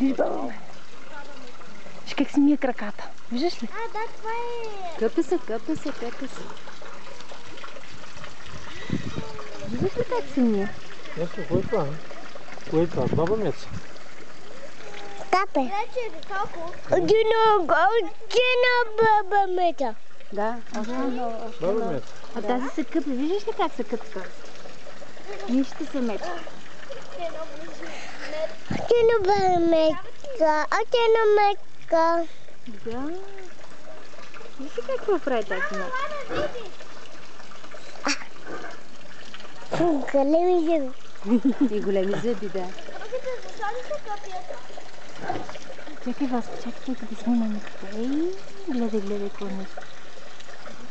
Виж баба Мето. Виж как си мие краката. Виждаш ли? А, да, това е... Къпе се, къпе се, къпе се. Виждаш ли как се мие? Нещо, кое е това? Кое е това? Баба Меца? Капе. Вече колко? Отина баба Мета. Да, още едно. Баба Меца. А тази се къпе. Виждаш ли как се къпе тази? Ние ще се мече. Отина баба Мета. Отина Мета. Да. Виж ли какво прави тази мече? Големи зъби. И големи зъби, да. Чакай, Васко, чакай да снимаме. Ей, гледай, гледай какво нещо.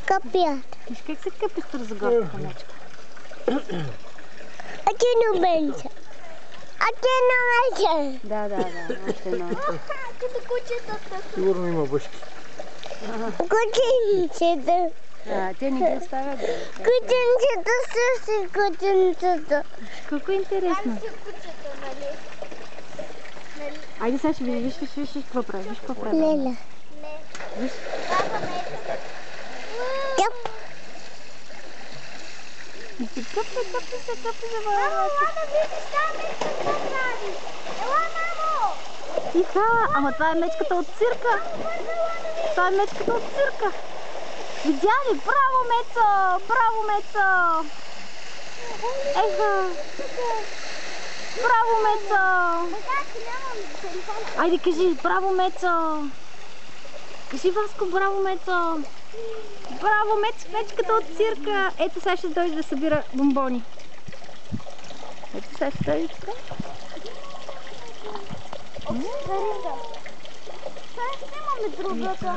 Капията. Виж как се къпи с разгорната мечка. Отина Бенча. Отина Меча. Да, още едно. Като кучетата. Сигурно има бъшки. Кученцето. Те не ги оставят. Кученцето също кученцето. Колко интересно. Кучето, нали? Айде сега ще видиш, виж какво прави, виж какво прави. Леля. Виж. Тъп. И се къпи се, баба. Ела, видиш, тази мечка какво прави? Ела, мамо! Тиха, ама това е мечката от цирка. Това е мечката от цирка. Видя ли? Браво, Мецо! Браво, Мецо! Еха! Браво, Мецо! Айде кажи, браво, Мецо! Кажи, Васко, браво, Мецо! Браво, мечката от цирка! Ето сега ще дойде да събира бомбони. Ето сега ще дойде така. Сега снимаме другата.